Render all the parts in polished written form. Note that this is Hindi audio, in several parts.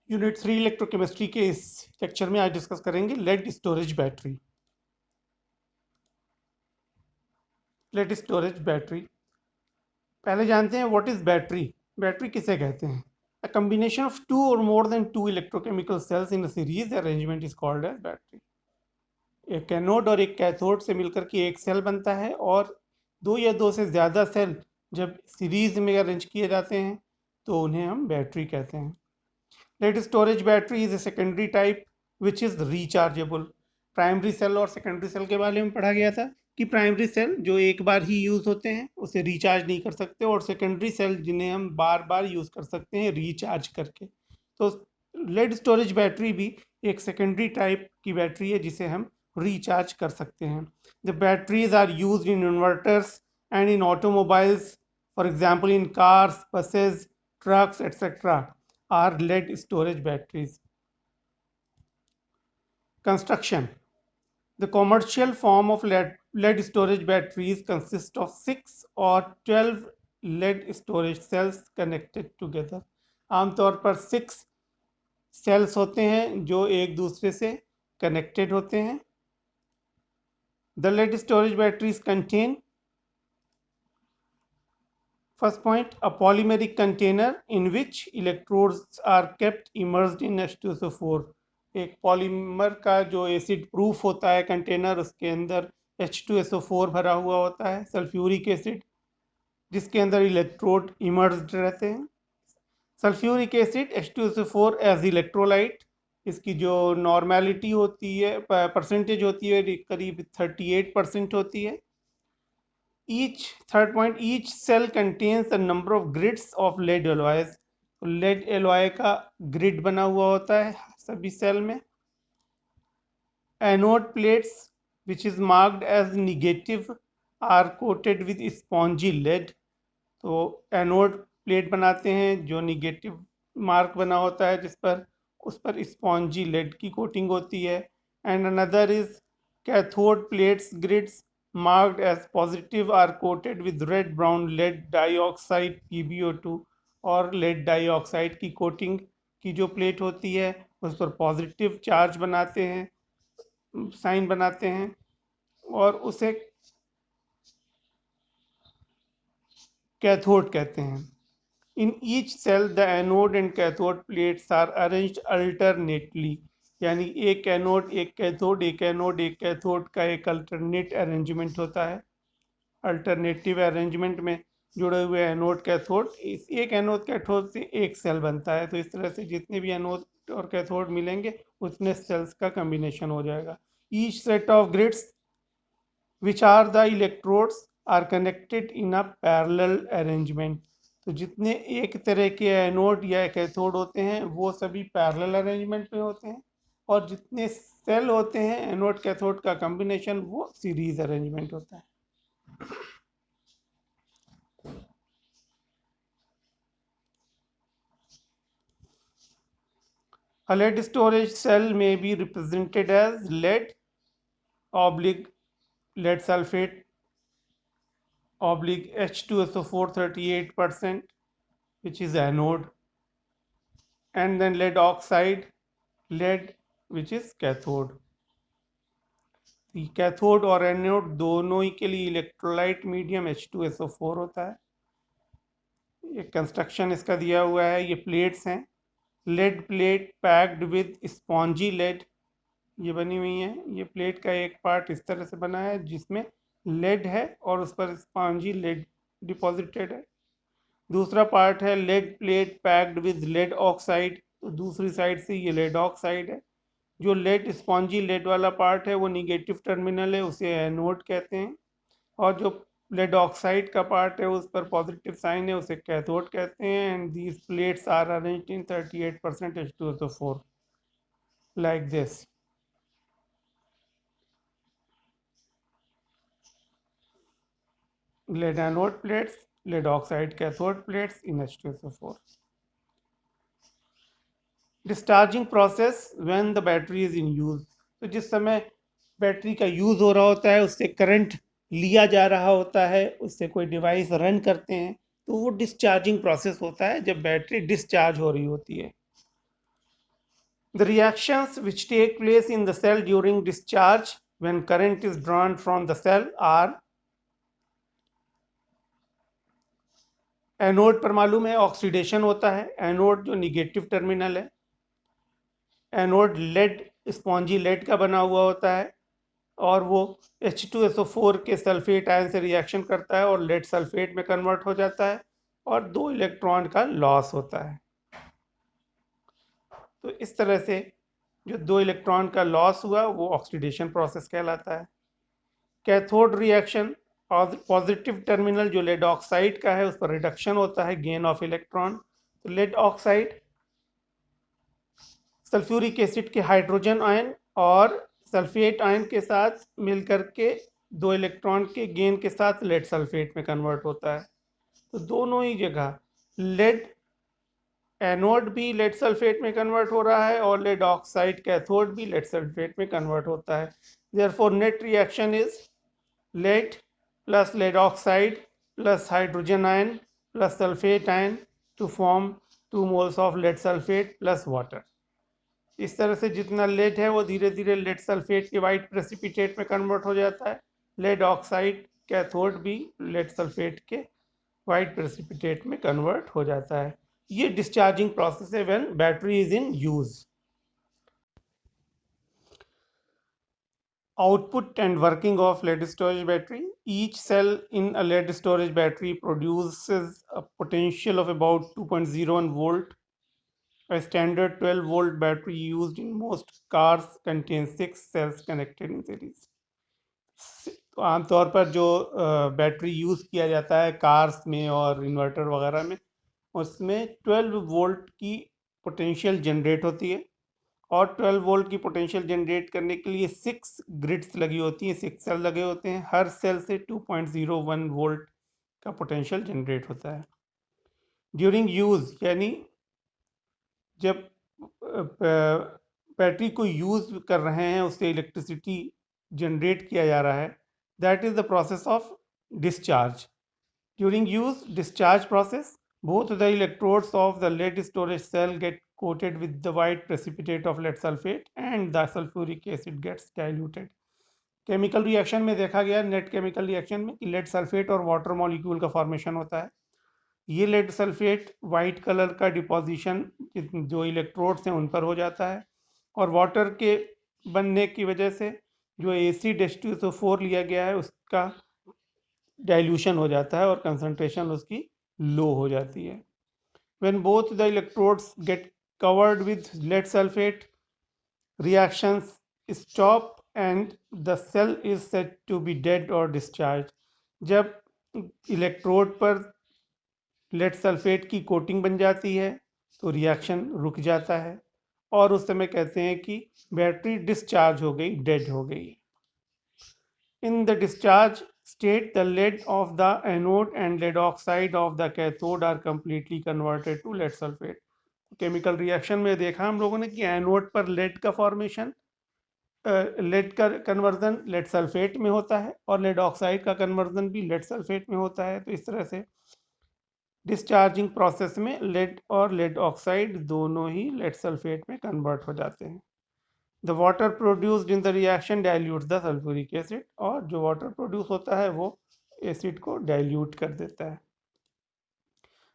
यूनिट 3 इलेक्ट्रोकेमिस्ट्री के इस लेक्चर में आज डिस्कस करेंगे lead storage battery. Lead storage battery पहले जानते हैं व्हाट इज बैटरी। बैटरी किसे कहते हैं? अ कॉम्बिनेशन ऑफ टू और more than two electrochemical cells in a series arrangement is called as battery. एक एनोड और एक कैथोड से मिलकर के एक सेल बनता है, और दो या दो से ज़्यादा सेल जब सीरीज में अरेंज किए जाते हैं तो उन्हें हम बैटरी कहते हैं। Lead storage battery is a secondary type which is rechargeable. Primary cell और सेकेंडरी सेल के बारे में पढ़ा गया था कि प्राइमरी सेल जो एक बार ही यूज होते हैं उसे रिचार्ज नहीं कर सकते, और सेकेंडरी सेल जिन्हें हम बार बार यूज कर सकते हैं रिचार्ज करके। तो लेड स्टोरेज बैटरी भी एक सेकेंडरी टाइप की बैटरी है जिसे हम रिचार्ज कर सकते हैं। The batteries are use in inverters and in automobiles, for example in cars, buses, trucks etcetera are lead storage batteries. Construction. The commercial form of lead storage batteries consists of 6 or 12 lead storage cells connected together. आमतौर पर 6 सेल्स होते हैं जो एक दूसरे से कनेक्टेड होते हैं। The lead storage batteries contain, first point, a polymeric container in which electrodes are kept immersed in H2SO4. एक पॉलीमर का जो एसिड प्रूफ होता है कंटेनर, उसके अंदर H2SO4 भरा हुआ होता है, सल्फ्यूरिक एसिड, जिसके अंदर इलेक्ट्रोड इमर्स्ड रहते हैं। Sulphuric acid H2SO4 as electrolyte, इसकी जो नॉर्मेलिटी होती है, परसेंटेज होती है, करीब 38% होती है। Third point, each cell contains a number of grids of lead alloys. lead alloy का ग्रिड बना हुआ होता है सभी सेल में। Anode plates which is marked as negative are coated with spongy lead. तो एनोड प्लेट बनाते हैं जो निगेटिव मार्क बना होता है जिस पर उस पर स्पॉन्जी लेड की कोटिंग होती है। And another is cathode plates grids marked as positive are coated with red brown lead dioxide PbO2, और lead dioxide की कोटिंग की जो प्लेट होती है उस पर पॉजिटिव चार्ज बनाते हैं, साइन बनाते हैं, और उसे कैथोड कहते हैं। In each cell the anode and cathode plates are arranged alternately, यानी एक एनोड एक कैथोड, एक एनोड एक कैथोड का एक अल्टरनेट अरेंजमेंट होता है। अल्टरनेटिव अरेंजमेंट में जुड़े हुए एनोड कैथोड, इस एक एनोड कैथोड से एक सेल बनता है। तो इस तरह से जितने भी एनोड और कैथोड मिलेंगे उतने सेल्स का कम्बिनेशन हो जाएगा। Each set of grids which are the electrodes are connected in a parallel arrangement. तो जितने एक तरह के एनोड या कैथोड होते हैं वो सभी पैरेलल अरेंजमेंट में होते हैं, और जितने सेल होते हैं एनोड कैथोड का कॉम्बिनेशन वो सीरीज अरेंजमेंट होता है। A lead storage cell may be represented as lead oblique lead sulfate oblique H2SO4 38%, which is anode, and then lead oxide lead which is cathode. Cathode और एनोड दोनों ही के लिए इलेक्ट्रोलाइट मीडियम H2SO4 होता है। ये कंस्ट्रक्शन इसका दिया हुआ है, ये प्लेट्स हैं। Lead plate packed with spongy lead, ये बनी हुई है। ये प्लेट का एक पार्ट इस तरह से बना है जिसमें लेड है और उस पर स्पॉन्जी लेड डिपॉजिटेड है। दूसरा पार्ट है lead plate packed with lead oxide, तो दूसरी साइड से ये लेड ऑक्साइड है। जो लेड स्पॉन्जी लेड वाला पार्ट है वो निगेटिव टर्मिनल है, उसे एनोड कहते हैं, और जो लेड ऑक्साइड का पार्ट है उस पर पॉजिटिव साइन है, उसे कैथोड कहते हैं। And these plates are arranged in 38% H2SO4 like this. lead anode plates, lead oxide cathode plates in H2SO4. Discharging process when the battery is in use. तो जिस समय बैटरी का यूज हो रहा होता है, उससे करंट लिया जा रहा होता है, उससे कोई डिवाइस रन करते हैं, तो वो डिस्चार्जिंग प्रोसेस होता है जब बैटरी डिस्चार्ज हो रही होती है। The reactions which take place in the cell during discharge when current is drawn from the cell are, anode पर मालूम है ऑक्सीडेशन होता है, एनोड जो निगेटिव टर्मिनल है, एनोड लेड स्पॉन्जी लेड का बना हुआ होता है और वो H2SO4 के सल्फेट आयन से रिएक्शन करता है और लेड सल्फेट में कन्वर्ट हो जाता है और 2 इलेक्ट्रॉन का लॉस होता है। तो इस तरह से जो 2 इलेक्ट्रॉन का लॉस हुआ वो ऑक्सीडेशन प्रोसेस कहलाता है। कैथोड रिएक्शन, पॉजिटिव टर्मिनल जो लेड ऑक्साइड का है उस पर रिडक्शन होता है, गेन ऑफ इलेक्ट्रॉन। तो लेड ऑक्साइड सल्फ्यूरिक एसिड के हाइड्रोजन आयन और सल्फेट आयन के साथ मिलकर के 2 इलेक्ट्रॉन के गेन के साथ लेड सल्फेट में कन्वर्ट होता है। तो दोनों ही जगह लेड एनोड भी लेड सल्फेट में कन्वर्ट हो रहा है और लेड ऑक्साइड कैथोड भी लेड सल्फेट में कन्वर्ट होता है। Therefore net reaction is lead plus lead oxide plus hydrogen ion plus sulfate ion to form 2 moles of lead sulfate plus water। इस तरह से जितना लेड है वो धीरे धीरे लेड सल्फेट के वाइट प्रेसिपिटेट में कन्वर्ट हो जाता है। लेड ऑक्साइड कैथोड भी लेड सल्फेट के वाइट प्रेसिपिटेट में कन्वर्ट हो जाता है। ये डिस्चार्जिंग प्रोसेस है when battery is in use. Output and working of lead storage battery. Each cell in a lead storage battery produces a potential of about 2.01 volt. A standard 12-volt battery used in most cars contains 6 cells connected in series. तो आमतौर पर जो बैटरी यूज़ किया जाता है कार्स में और इन्वर्टर वगैरह में, उसमें 12 वोल्ट की पोटेंशियल जनरेट होती है और 12 वोल्ट की पोटेंशियल जनरेट करने के लिए 6 ग्रिड्स लगी होती हैं, 6 सेल लगे होते हैं। हर सेल से 2.01 वोल्ट का पोटेंशियल जनरेट होता है। ड्यूरिंग यूज़ यानी जब बैटरी को यूज़ कर रहे हैं, उससे इलेक्ट्रिसिटी जनरेट किया जा रहा है, that is the process of discharge. During use, discharge process, both the electrodes of the lead storage cell get coated with the white precipitate of lead sulfate and the sulfuric acid gets diluted। Chemical reaction में देखा गया, नेट केमिकल रिएक्शन में, कि लेड सल्फेट और वाटर मॉलिक्यूल का फॉर्मेशन होता है। ये लेड सल्फेट वाइट कलर का डिपोजिशन जो इलेक्ट्रोड्स हैं उन पर हो जाता है और वाटर के बनने की वजह से जो एसिड H2SO4 लिया गया है उसका डाइल्यूशन हो जाता है और कंसंट्रेशन उसकी लो हो जाती है। When both the electrodes get covered with lead sulfate, reactions stop and the cell is said to be dead or discharged। जब इलेक्ट्रोड पर लेड सल्फेट की कोटिंग बन जाती है तो रिएक्शन रुक जाता है और उस समय कहते हैं कि बैटरी डिस्चार्ज हो गई, डेड हो गई। In the discharge state, the lead of the anode and lead oxide of the cathode are completely converted to lead sulfate। Chemical reaction में देखा हम लोगों ने कि एनोड पर लेड का फॉर्मेशन, लेड का कन्वर्जन लेड सल्फेट में होता है और लेड ऑक्साइड का कन्वर्जन भी लेड सल्फेट में होता है। तो इस तरह से डिस्चार्जिंग प्रोसेस में लेड और लेड ऑक्साइड दोनों ही लेड सल्फेट में कन्वर्ट हो जाते हैं। The water produced in the reaction dilute the sulphuric acid, और जो वाटर प्रोड्यूस होता है वो एसिड को डाइल्यूट कर देता है।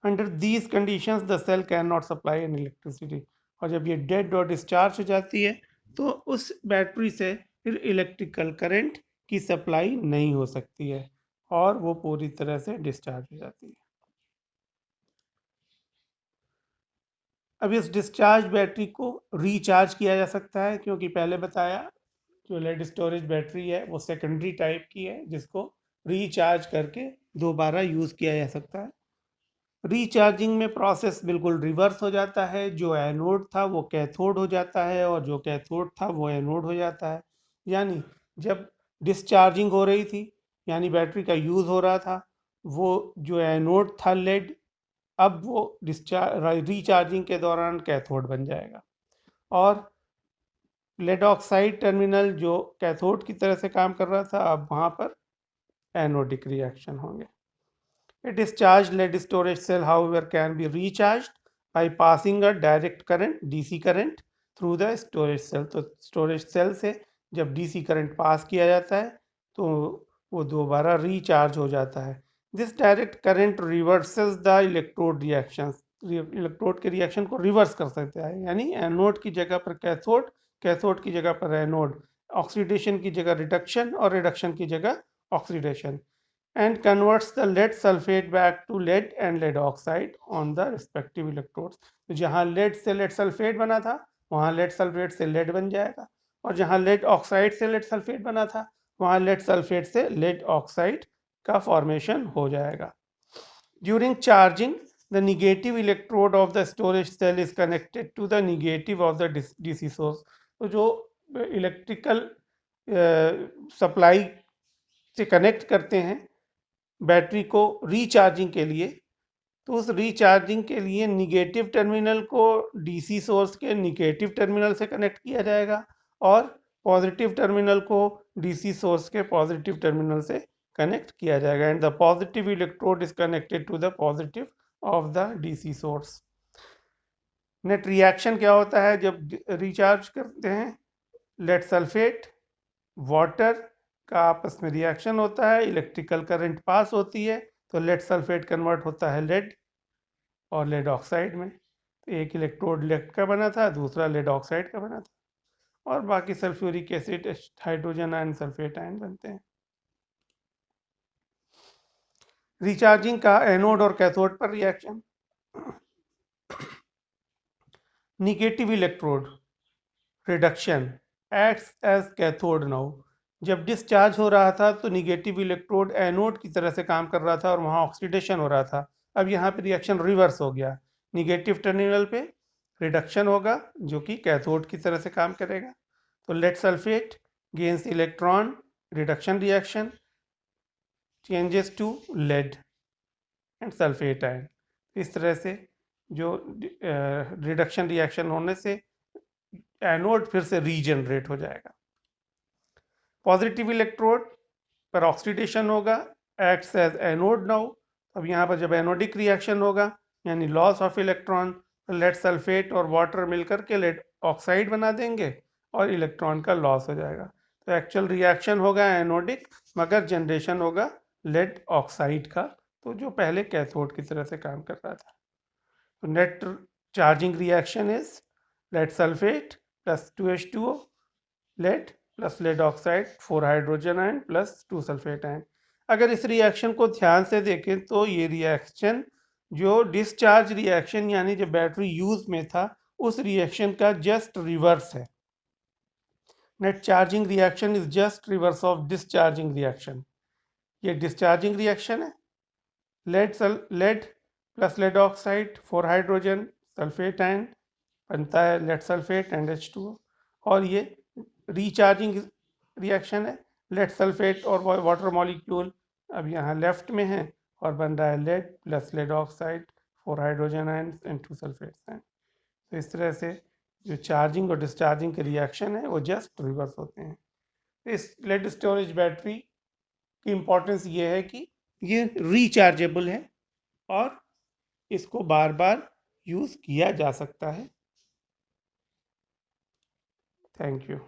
Under these conditions the cell can not supply an electricity, और जब ये डेड और डिस्चार्ज हो जाती है तो उस बैटरी से फिर इलेक्ट्रिकल करंट की सप्लाई नहीं हो सकती है और वो पूरी तरह से डिस्चार्ज हो जाती है। अब इस डिस्चार्ज बैटरी को रिचार्ज किया जा सकता है, क्योंकि पहले बताया जो लेड स्टोरेज बैटरी है वो सेकेंडरी टाइप की है जिसको रिचार्ज करके दोबारा यूज़ किया जा सकता है। रिचार्जिंग में प्रोसेस बिल्कुल रिवर्स हो जाता है, जो एनोड था वो कैथोड हो जाता है और जो कैथोड था वो एनोड हो जाता है। यानी जब डिस्चार्जिंग हो रही थी, यानी बैटरी का यूज़ हो रहा था, वो जो एनोड था लेड, अब वो रिचार्जिंग के दौरान कैथोड बन जाएगा और लेड ऑक्साइड टर्मिनल जो कैथोड की तरह से काम कर रहा था, अब वहाँ पर एनोडिक रिएक्शन होंगे। A discharged lead storage cell, however, can be recharged by passing a direct current, DC current, through the storage cell. तो स्टोरेज सेल से जब डीसी करंट पास किया जाता है तो वो दोबारा रिचार्ज हो जाता है। This direct current reverses the electrode reactions, electrode के रिएक्शन को रिवर्स कर सकता है, यानी एनोड की जगह पर कैथोड, कैथोड की जगह पर एनोड, ऑक्सीडेशन की जगह रिडक्शन और रिडक्शन की जगह oxidation, and converts the lead sulfate back to lead and lead oxide on the respective electrodes। तो जहाँ lead से lead sulfate बना था वहाँ lead sulfate से lead बन जाएगा, और जहाँ lead oxide से lead sulfate बना था वहाँ lead sulfate से lead oxide का formation हो जाएगा। During charging, the negative electrode of the storage cell is connected to the negative of the DC source। तो जो इलेक्ट्रिकल सप्लाई से कनेक्ट करते हैं बैटरी को रिचार्जिंग के लिए, तो उस रिचार्जिंग के लिए निगेटिव टर्मिनल को डीसी सोर्स के निगेटिव टर्मिनल से कनेक्ट किया जाएगा और पॉजिटिव टर्मिनल को डीसी सोर्स के पॉजिटिव टर्मिनल से कनेक्ट किया जाएगा, and the positive electrode is connected to the positive of the DC source. Net reaction क्या होता है जब रिचार्ज करते हैं? लेड सल्फेट वाटर का आपस में रिएक्शन होता है, इलेक्ट्रिकल करंट पास होती है, तो लेड सल्फेट कन्वर्ट होता है लेड और लेड ऑक्साइड में। तो एक इलेक्ट्रोड लेड का बना था, दूसरा लेड ऑक्साइड का बना था, और बाकी sulphuric acid, hydrogen ion, sulphate ion बनते हैं। रिचार्जिंग का एनोड और कैथोड पर reaction. Negative electrode reduction acts as cathode now. जब डिस्चार्ज हो रहा था तो निगेटिव इलेक्ट्रोड एनोड की तरह से काम कर रहा था और वहाँ ऑक्सीडेशन हो रहा था। अब यहाँ पे रिएक्शन रिवर्स हो गया, निगेटिव टर्मिनल पे रिडक्शन होगा जो कि कैथोड की तरह से काम करेगा। तो lead sulphate gains electron, reduction reaction changes to lead and sulphate ion. इस तरह से जो रिडक्शन रिएक्शन होने से एनोड फिर से रीजनरेट हो जाएगा। पॉजिटिव इलेक्ट्रोड पर ऑक्सीडेशन होगा, एक्ट्स एज एनोड नाउ। अब यहाँ पर जब एनोडिक रिएक्शन होगा यानी लॉस ऑफ इलेक्ट्रॉन, तो लेड सल्फेट और वाटर मिलकर के लेड ऑक्साइड बना देंगे और इलेक्ट्रॉन का लॉस हो जाएगा। तो एक्चुअल रिएक्शन होगा एनोडिक, मगर जनरेशन होगा लेड ऑक्साइड का, तो जो पहले कैथोड की तरह से काम कर रहा था। तो net charging reaction is lead sulphate plus 2H2O, lead plus lead oxide 4 hydrogen ion plus 2 sulphate ion. अगर इस रिएक्शन को ध्यान से देखें तो ये रिएक्शन जो डिस्चार्ज रिएक्शन यानी जब बैटरी यूज में था उस रिएक्शन का जस्ट रिवर्स है। Net charging reaction is just reverse of discharging reaction. ये डिस्चार्जिंग रिएक्शन है, lead plus lead oxide 4 hydrogen sulphate ion बनता है लेड सल्फेट एंड H2O, और ये रिचार्जिंग रिएक्शन है, लेड सल्फेट और वाटर मॉलिक्यूल अब यहाँ लेफ्ट में है और बन रहा है lead plus lead oxide 4 hydrogen ion and 2 sulphate ion. तो इस तरह से जो चार्जिंग और डिस्चार्जिंग के रिएक्शन है वो जस्ट रिवर्स होते हैं। इस लेड स्टोरेज बैटरी की इम्पोर्टेंस ये है कि ये रिचार्जेबल है और इसको बार बार यूज़ किया जा सकता है। Thank you.